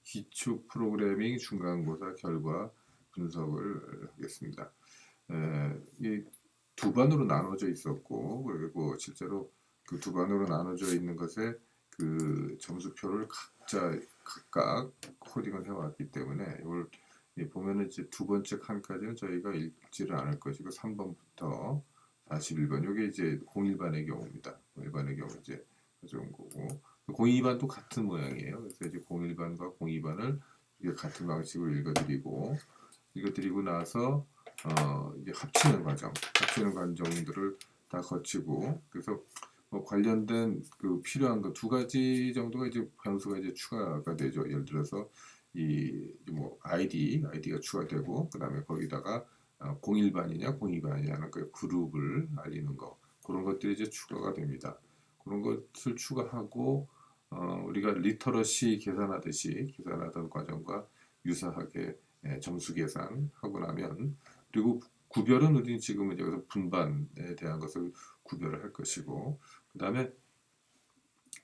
기초 프로그래밍 중간고사 결과 분석을 하겠습니다. 이 두 반으로 나눠져 있었고, 그리고 실제로 그 두 반으로 나눠져 있는 것에 그 점수표를 각각 코딩을 해왔기 때문에 이걸 보면은 이제 두 번째 칸까지는 저희가 읽지를 않을 것이고 3번부터 41번 이게 이제 01반의 경우입니다. 01반의 경우 이제 가져온 거고 02반도 같은 모양이에요. 그래서 이제 01반과 02반을 같은 방식으로 읽어드리고 나서 이제 합치는 과정들을 다 거치고 그래서 관련된 그 필요한 거 두 가지 정도가 이제 변수가 이제 추가가 되죠. 예를 들어서 이 뭐 아이디가 추가되고 그다음에 거기다가 01반이냐 02반이냐는 그 그룹을 알리는 거 그런 것들이 이제 추가가 됩니다. 그런 것을 추가하고 우리가 리터러시 계산하던 과정과 유사하게 점수 계산하고 나면 그리고 구별은 우리는 지금은 여기서 분반에 대한 것을 구별을 할 것이고 그 다음에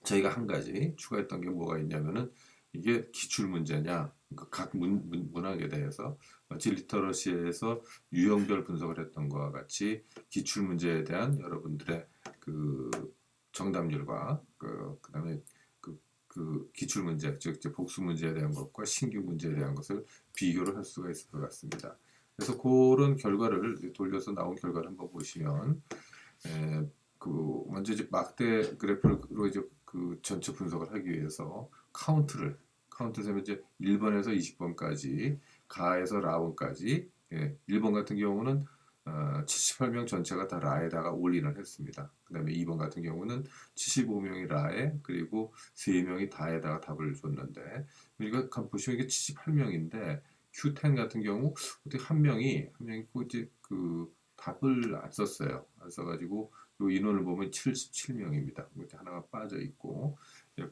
저희가 한 가지 추가했던 게 뭐가 있냐면은 이게 기출 문제냐 각 문항에 대해서 마치 리터러시에서 유형별 분석을 했던 것과 같이 기출 문제에 대한 여러분들의 그 정답률과 그다음에 그 기출 문제 즉 복수 문제에 대한 것과 신규 문제에 대한 것을 비교를 할 수가 있을 것 같습니다. 그래서 그런 결과를 돌려서 나온 결과를 한번 보시면 그 먼저 이제 막대 그래프로 이제 그 전체 분석을 하기 위해서 카운트를 세면 이제 1번에서 20번까지 가에서 라원까지 1번 같은 경우는 78명 전체가 다 라에다가 올인을 했습니다. 그 다음에 2번 같은 경우는 75명이 라에 그리고 3명이 다에다가 답을 줬는데 우리가 보시면 이게 78명인데 Q10 같은 경우 어떻게 한 명이 이제 그 답을 안 썼어요. 안 써가지고 요 인원을 보면 77명입니다. 하나가 빠져 있고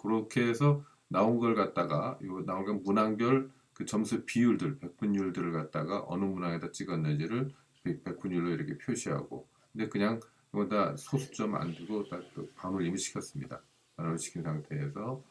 그렇게 해서 나온 걸 갖다가 나온 건 문항별 그 점수 비율들 백분율들을 갖다가 어느 문항에다 찍었는지를 백분율로 이렇게 표시하고 근데 그냥 이거 다 소수점 안 두고 딱 반을 이미 시켰습니다. 반을 시킨 상태에서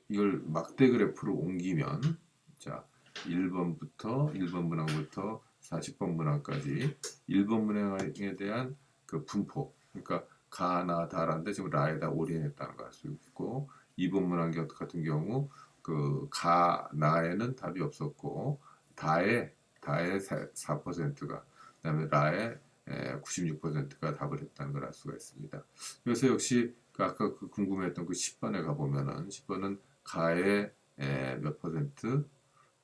이걸 막대 그래프로 옮기면 자 1번 문항부터 40번 문항까지 1번 문항에 대한 그 분포 그러니까 가나 다란데 지금 라에다 올인했다는 걸 알 수 있고 2번 문항 같은 경우 그 가나에는 답이 없었고 다에 4%가 그다음에 라에 96%가 답을 했다는 걸 알 수가 있습니다. 그래서 역시 아까 그 궁금했던 그 10번에 가보면은 10번은 가에 몇 퍼센트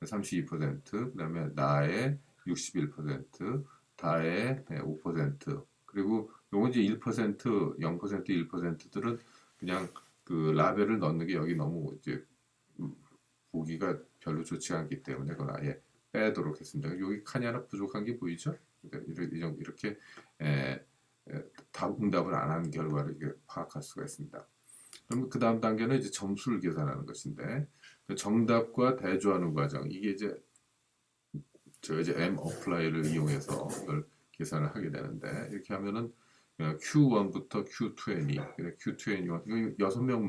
32%, 그다음에 나의 61%, 다의 5%, 그리고 요건 이제 1%, 0%, 1%들은 그냥 그 라벨을 넣는 게 여기 너무 이제 보기가 별로 좋지 않기 때문에 그건 아예 빼도록 했습니다. 여기 칸이 하나 부족한 게 보이죠? 이렇게 응답을 안 한 결과를 파악할 수가 있습니다. 그럼 그 다음 단계는 이제 점수를 계산하는 것인데 그 정답과 대조하는 과정 이게 이제 제가 이제 M 어플라이를 이용해서 이걸 계산을 하게 되는데 이렇게 하면은 Q1부터 Q20, Q21 이거 6명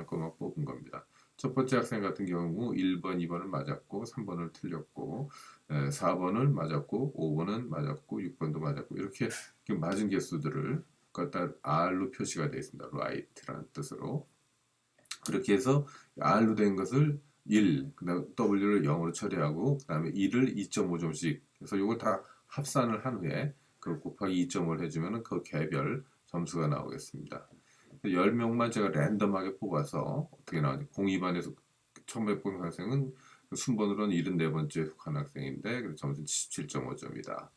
것만 뽑은 겁니다. 첫 번째 학생 같은 경우 1번, 2번을 맞았고 3번을 틀렸고 4번을 맞았고 5번은 맞았고 6번도 맞았고 이렇게 맞은 개수들을 갖다 R로 표시가 되어 있습니다. right라는 뜻으로 그렇게 해서 R로 된 것을 1, 그다음 W를 0으로 처리하고 그다음에 1을 2.5점씩 해서 이걸 다 합산을 한 후에 그 곱하기 2.5를 해주면 그 개별 점수가 나오겠습니다. 10명만 제가 랜덤하게 뽑아서 어떻게 나오지? 02반에서 처음에 뽑은 학생은 순번으로는 74번째에 속한 학생인데 점수는 77.5점이다.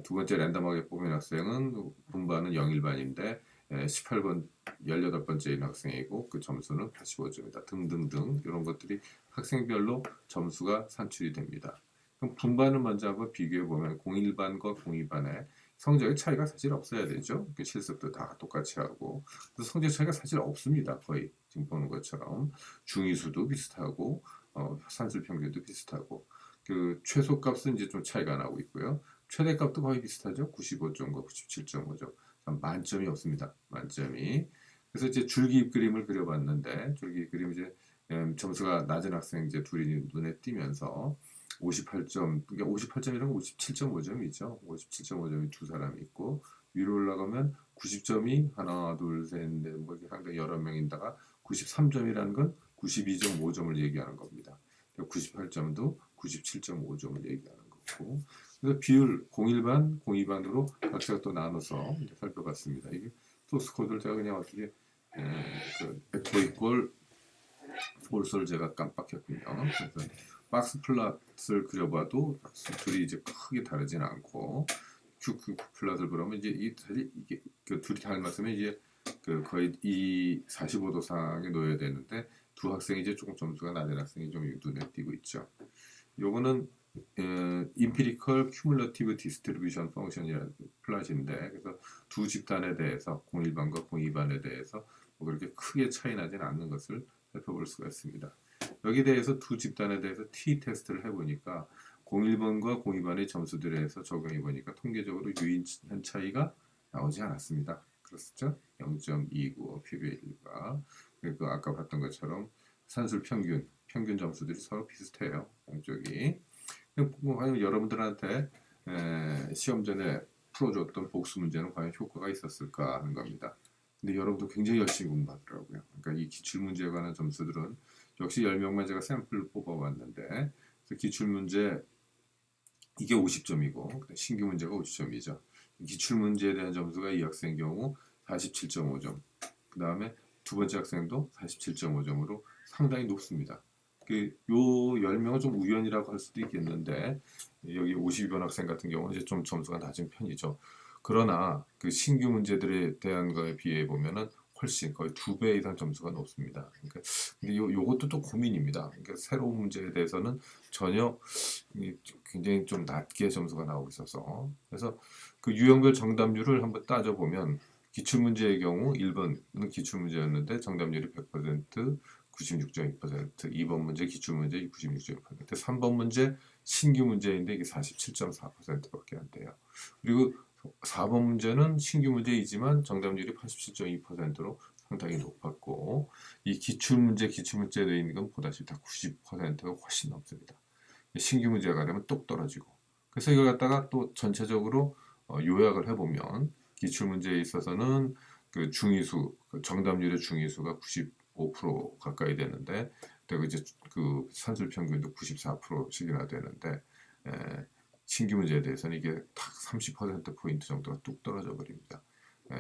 두 번째 랜덤하게 뽑은 학생은 분반은 01반인데 18번 18번째인 학생이고 그 점수는 85점이다. 등등등 이런 것들이 학생별로 점수가 산출이 됩니다. 그럼 분반을 먼저 한번 비교해 보면 01반과 02반의 성적의 차이가 사실 없어야 되죠. 실습도 다 똑같이 하고 성적 차이가 사실 없습니다. 거의 지금 보는 것처럼 중위수도 비슷하고 산술 평균도 비슷하고 그 최소값은 이제 좀 차이가 나고 있고요. 최대값도 거의 비슷하죠. 95점과 97.5점. 만점이 없습니다. 만점이. 그래서 이제 줄기 그림을 그려봤는데 줄기 그림 이제 점수가 낮은 학생 이제 둘이 눈에 띄면서 58점, 그러니까 58점이랑 57.5점이죠. 57.5점이 두 사람이 있고 위로 올라가면 90점이 하나, 둘, 셋, 넷, 뭐 이렇게 상당히 여러 명인다가 93점이라는 건 92.5점을 얘기하는 겁니다. 98점도 97.5점을 얘기하는 거고. 그래서 비율 01반, 02반으로 각자 또 나눠서 이제 살펴봤습니다. 이게 소스 코드를 제가 그냥 어떻게 그 벡터 이퀄 폴스를 제가 깜빡했군요. 그래서 박스 플랫을 그려봐도 둘이 이제 크게 다르진 않고 큐 플랫을 그러면 이제 사실 이게 그 둘이 닮았으면 이제 그 거의 이 45도 상에 놓여야 되는데 두 학생이 이제 조금 점수가 낮은 학생이 좀 눈에 띄고 있죠. 요거는 Empirical Cumulative Distribution Function이라는 플랫인데 그래서 두 집단에 대해서 01반과 02반에 대해서 뭐 그렇게 크게 차이 나진 않는 것을 살펴볼 수가 있습니다. 여기에 대해서 두 집단에 대해서 t-테스트를 해보니까 01번과 02번의 점수들에 대해서 적용해보니까 통계적으로 유의한 차이가 나오지 않았습니다. 그렇죠? 0.29 pV가 그리고 아까 봤던 것처럼 산술 평균 점수들이 서로 비슷해요. 양쪽이. 과연 여러분들한테 시험 전에 풀어줬던 복수 문제는 과연 효과가 있었을까 하는 겁니다. 근데 여러분도 굉장히 열심히 공부하더라고요. 그러니까 이 기출문제에 관한 점수들은 역시 10명만 제가 샘플을 뽑아봤는데 그래서 기출문제 이게 50점이고 신규 문제가 50점이죠. 기출문제에 대한 점수가 이 학생 경우 47.5점 그 다음에 두 번째 학생도 47.5점으로 상당히 높습니다. 요 10명은 좀 우연이라고 할 수도 있겠는데 여기 52번 학생 같은 경우는 이제 좀 점수가 낮은 편이죠. 그러나 그 신규 문제들에 대한 거에 비해 보면은 훨씬 거의 2배 이상 점수가 높습니다. 그러니까 근데 요것도 또 고민입니다. 그러니까 새로운 문제에 대해서는 전혀 굉장히 좀 낮게 점수가 나오고 있어서 그래서 그 유형별 정답률을 한번 따져보면 기출문제의 경우 1번은 기출문제였는데 정답률이 100%, 96.2%, 2번 문제 기출문제 96.2%, 3번 문제 신규 문제인데 이게 47.4%밖에 안 돼요. 그리고 4번 문제는 신규 문제이지만 정답률이 87.2%로 상당히 높았고 이 기출문제에 되어 있는 건 보다시피 다 90%가 훨씬 넘습니다. 신규 문제가 되면 뚝 떨어지고 그래서 이걸 갖다가 또 전체적으로 요약을 해보면 기출문제에 있어서는 그 중위수 정답률의 중위수가 95% 가까이 되는데 그리고 이제 그 산술 평균도 94%씩이나 되는데 신규 문제에 대해서는 이게 딱 30%포인트 정도가 뚝 떨어져 버립니다.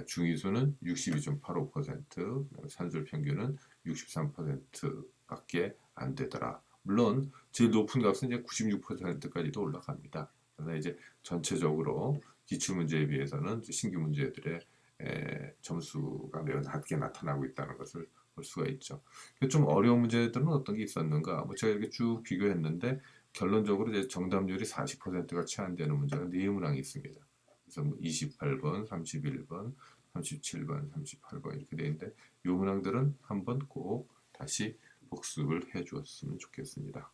중위수는 62.85%, 산술 평균은 63%밖에 안 되더라. 물론 제일 높은 값은 이제 96%까지도 올라갑니다. 그러나 이제 전체적으로 기출 문제에 비해서는 신규 문제들의 점수가 매우 낮게 나타나고 있다는 것을 볼 수가 있죠. 좀 어려운 문제들은 어떤 게 있었는가? 뭐 제가 이렇게 쭉 비교했는데 결론적으로 이제 정답률이 40%가 채 안 되는 문제가 4문항이 있습니다. 그래서 뭐 28번, 31번, 37번, 38번 이렇게 되어 있는데 이 문항들은 한번 꼭 다시 복습을 해 주었으면 좋겠습니다.